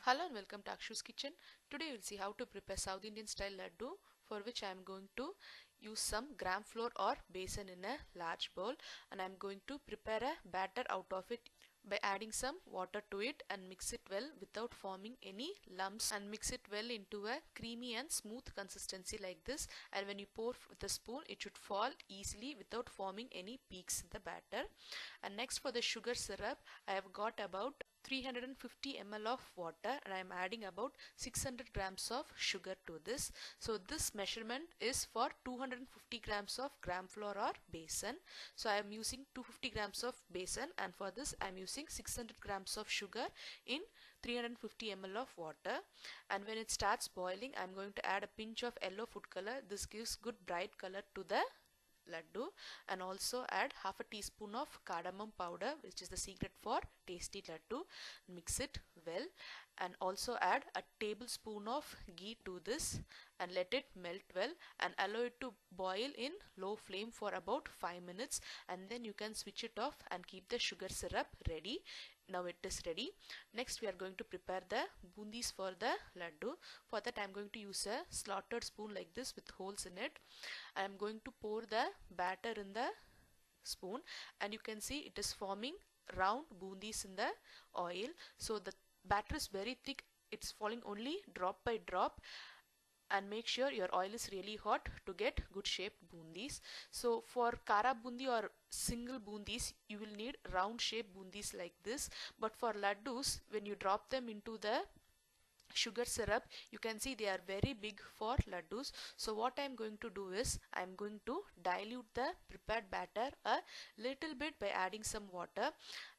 Hello and welcome to Akshu's Kitchen. Today we'll see how to prepare South Indian style laddu, for which I am going to use some gram flour or besan in a large bowl, and I am going to prepare a batter out of it by adding some water to it and mix it well without forming any lumps, and mix it well into a creamy and smooth consistency like this. And when you pour with a spoon, it should fall easily without forming any peaks in the batter. And next, for the sugar syrup, I have got about 350 ml of water, and I am adding about 600 grams of sugar to this. So this measurement is for 250 grams of gram flour or besan. So I am using 250 grams of besan, and for this I am using 600 grams of sugar in 350 ml of water. And when it starts boiling, I am going to add a pinch of yellow food color. This gives good bright color to the laddu, and also add half a teaspoon of cardamom powder, which is the secret for tasty laddu. Mix it well, and also add a tablespoon of ghee to this and let it melt well, and allow it to boil in low flame for about 5 minutes, and then you can switch it off and keep the sugar syrup ready. Now it is ready. Next we are going to prepare the bundis for the laddu. For that I am going to use a slotted spoon like this with holes in it. I am going to pour the batter in the spoon, and you can see it is forming round bundis in the oil. So the batter is very thick, it's falling only drop by drop. And make sure your oil is really hot to get good shaped bundis. So for kara bundi or single bundis, you will need round shaped bundis like this. But for laddus, when you drop them into the sugar syrup, you can see they are very big for laddus. So what I am going to do is, I am going to dilute the prepared batter a little bit by adding some water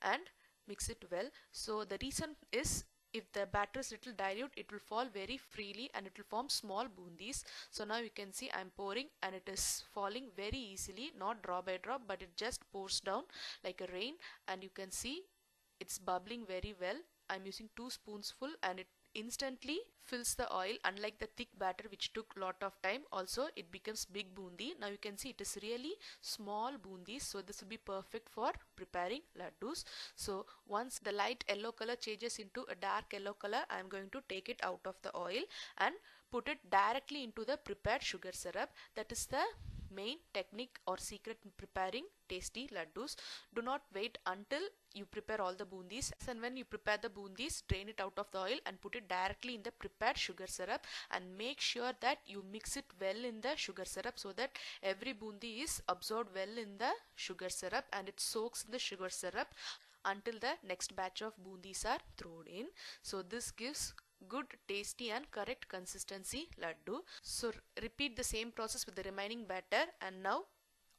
and mix it well. So the reason is, if the batter is little dilute, it will fall very freely and it will form small bundis. So now you can see I am pouring, and it is falling very easily, not drop by drop, but it just pours down like a rain, and you can see it's bubbling very well. I am using 2 spoonsful, and it instantly fills the oil, unlike the thick batter which took lot of time. Also it becomes big bundi. Now you can see it is really small bundis, so this will be perfect for preparing laddus. So once the light yellow color changes into a dark yellow color, I am going to take it out of the oil and put it directly into the prepared sugar syrup. That is the main technique or secret in preparing tasty laddus. Do not wait until you prepare all the bundis, and when you prepare the bundis, drain it out of the oil and put it directly in the prepared sugar syrup, and make sure that you mix it well in the sugar syrup so that every bundi is absorbed well in the sugar syrup and it soaks in the sugar syrup until the next batch of bundis are thrown in. So this gives good, tasty and correct consistency laddu. So repeat the same process with the remaining batter, and now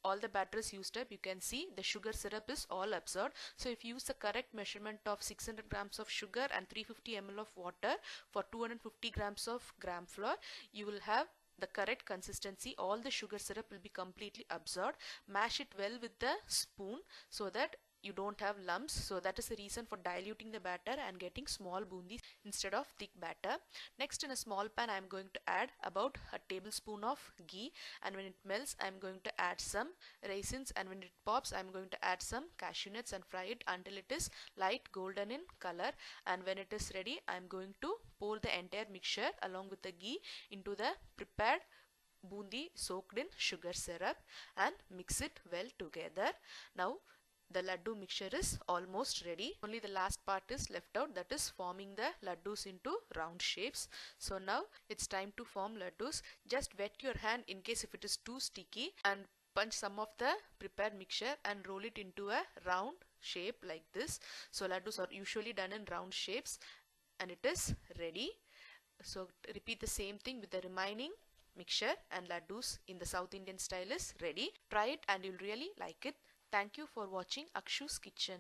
all the batter is used up. You can see the sugar syrup is all absorbed. So if you use the correct measurement of 600 grams of sugar and 350 ml of water for 250 grams of gram flour, you will have the correct consistency. All the sugar syrup will be completely absorbed. Mash it well with the spoon so that you don't have lumps. So that is the reason for diluting the batter and getting small bundis instead of thick batter. Next, in a small pan, I am going to add about a tablespoon of ghee, and when it melts, I am going to add some raisins, and when it pops, I am going to add some cashew nuts and fry it until it is light golden in color. And when it is ready, I am going to pour the entire mixture along with the ghee into the prepared bundi soaked in sugar syrup and mix it well together. Now the laddu mixture is almost ready. Only the last part is left out, that is forming the laddus into round shapes. So now it's time to form laddus. Just wet your hand in case if it is too sticky, and punch some of the prepared mixture and roll it into a round shape like this. So laddus are usually done in round shapes, and it is ready. So repeat the same thing with the remaining mixture, and laddus in the South Indian style is ready. Try it and you'll really like it. Thank you for watching Akshu's Kitchen.